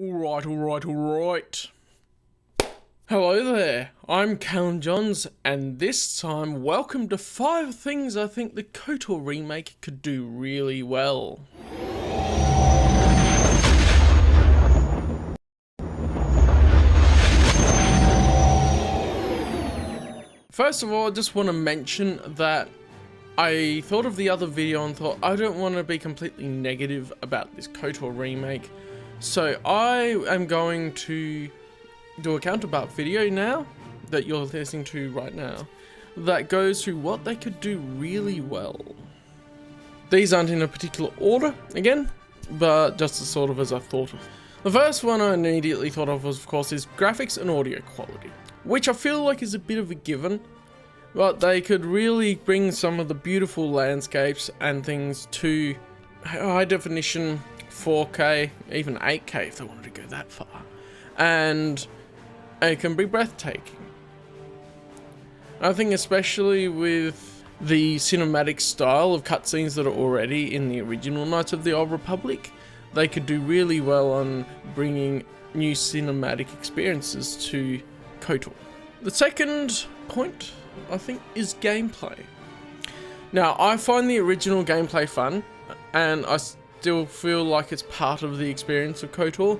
Alright. Hello there, I'm Callum Johns, and this time, welcome to 5 things I think the KotOR Remake could do really well. First of all, I just want to mention that I thought of the other video and thought I don't want to be completely negative about this KotOR Remake. So I am going to do a counterpart video now that you're listening to right now that goes through what they could do really well. These aren't in a particular order again, but just sort of as I thought of. The first one I immediately thought of was, of course, is graphics and audio quality, which I feel like is a bit of a given, but they could really bring some of the beautiful landscapes and things to high definition 4K, even 8K if they wanted to go that far, and it can be breathtaking. I think especially with the cinematic style of cutscenes that are already in the original Knights of the Old Republic, they could do really well on bringing new cinematic experiences to KotOR. The second point, I think, is gameplay. Now, I find the original gameplay fun, and I still feel like it's part of the experience of KotOR,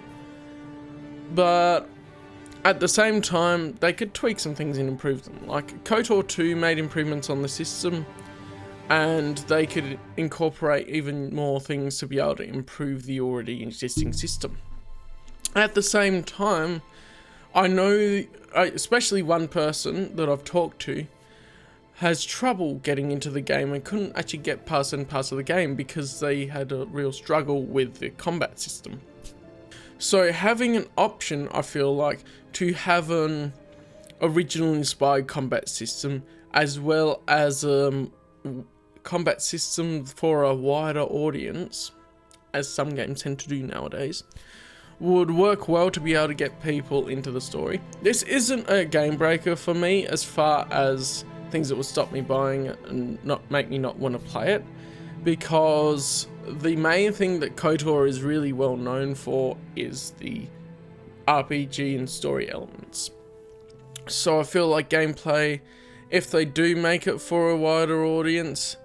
but at the same time they could tweak some things and improve them. Like KotOR 2 made improvements on the system, and they could incorporate even more things to be able to improve the already existing system. At the same time, I know especially one person that I've talked to has trouble getting into the game and couldn't actually get past certain parts of the game because they had a real struggle with the combat system. So having an option, I feel like, to have an original inspired combat system as well as a combat system for a wider audience, as some games tend to do nowadays, would work well to be able to get people into the story. This isn't a game breaker for me as far as things that would stop me buying it and not make me not want to play it, because the main thing that KotOR is really well known for is the RPG and story elements. So I feel like gameplay, if they do make it for a wider audience,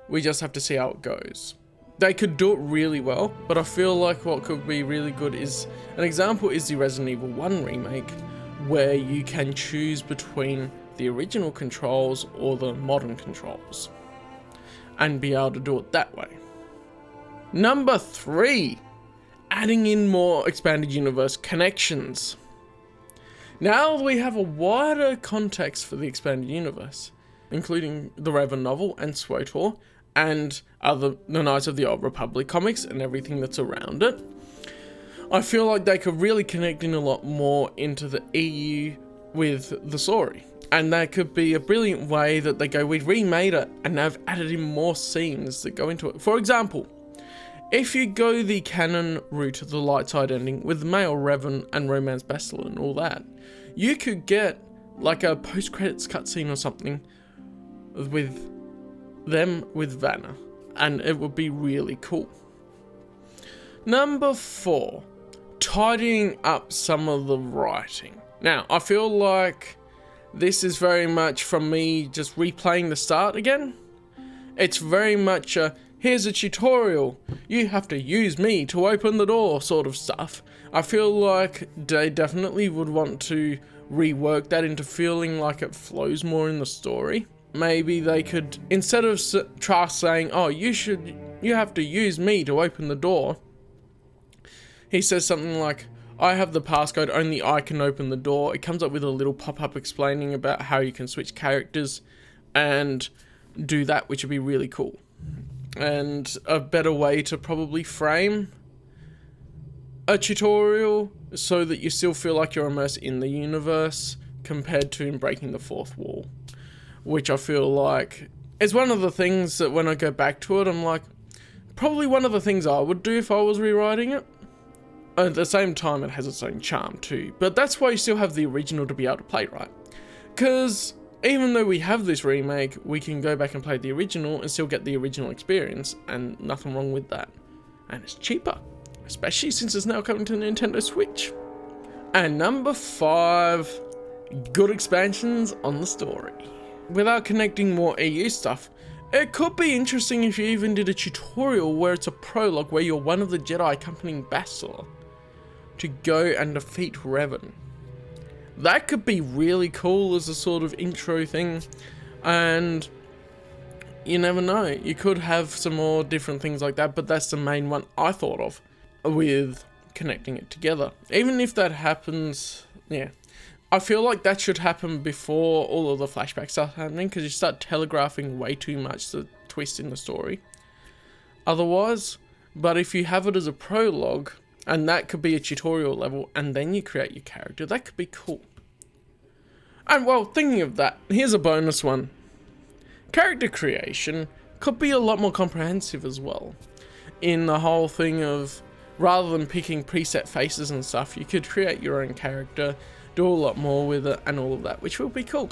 we just have to see how it goes. They could do it really well, but I feel like what could be really good is, an example is the Resident Evil 1 remake, where you can choose between the original controls or the modern controls and be able to do it that way. Number 3, adding in more expanded universe connections. Now we have a wider context for the expanded universe, including the Raven novel and SWTOR and the Knights of the Old Republic comics and everything that's around it. I feel like they could really connect in a lot more into the EU with the story. And that could be a brilliant way that they go, we remade it and have added in more scenes that go into it. For example, if you go the canon route of the light side ending with male Revan and Romance Bastila and all that, you could get like a post-credits cutscene or something with them with Vanna, and it would be really cool. Number 4, tidying up some of the writing. Now, I feel like this is very much from me just replaying the start again. It's very much a, here's a tutorial, you have to use me to open the door sort of stuff. I feel like they definitely would want to rework that into feeling like it flows more in the story. Maybe they could, instead of Trask saying, oh, you have to use me to open the door, he says something like, I have the passcode, only I can open the door. It comes up with a little pop-up explaining about how you can switch characters and do that, which would be really cool. And a better way to probably frame a tutorial so that you still feel like you're immersed in the universe compared to breaking the fourth wall, which I feel like is one of the things that when I go back to it, I'm like, probably one of the things I would do if I was rewriting it. At the same time, it has its own charm too, but that's why you still have the original to be able to play, right? Because even though we have this remake, we can go back and play the original and still get the original experience, and nothing wrong with that. And it's cheaper. especially since it's now coming to Nintendo Switch. And number 5, good expansions on the story. Without connecting more EU stuff, it could be interesting if you even did a tutorial where it's a prologue where you're one of the Jedi accompanying Bastila to go and defeat Revan. That could be really cool as a sort of intro thing, and you never know, you could have some more different things like that, but that's the main one I thought of with connecting it together. Even if that happens, yeah, I feel like that should happen before all of the flashbacks start happening, because you start telegraphing way too much the twist in the story otherwise. But if you have it as a prologue, and that could be a tutorial level, and then you create your character, that could be cool. And well, thinking of that, here's a bonus one. Character creation could be a lot more comprehensive as well. In the whole thing of, rather than picking preset faces and stuff, you could create your own character, do a lot more with it and all of that, which will be cool.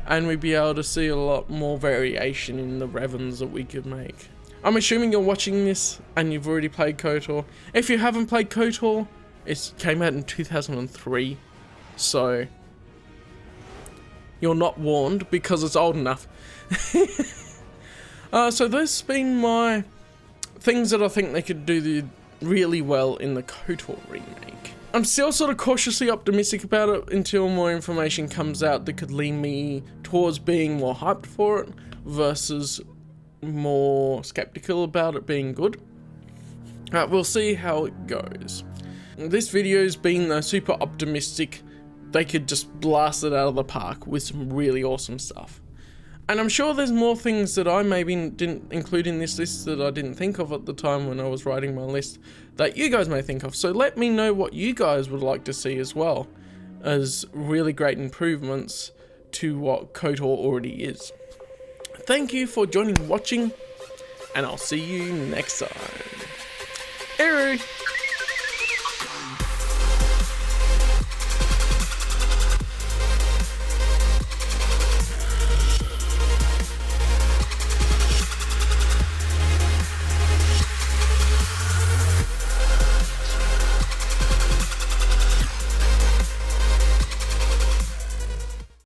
And we'd be able to see a lot more variation in the Revans that we could make. I'm assuming you're watching this and you've already played KotOR. If you haven't played KotOR, it came out in 2003, so you're not warned because it's old enough. So those have been my things that I think they could do really well in the KotOR remake. I'm still sort of cautiously optimistic about it until more information comes out that could lead me towards being more hyped for it versus more skeptical about it being good. We'll see how it goes. This video's been super optimistic. They could just blast it out of the park with some really awesome stuff. And I'm sure there's more things that I maybe didn't include in this list that I didn't think of at the time when I was writing my list that you guys may think of. So let me know what you guys would like to see as well as really great improvements to what KotOR already is. Thank you for joining watching, and I'll see you next time. Eru!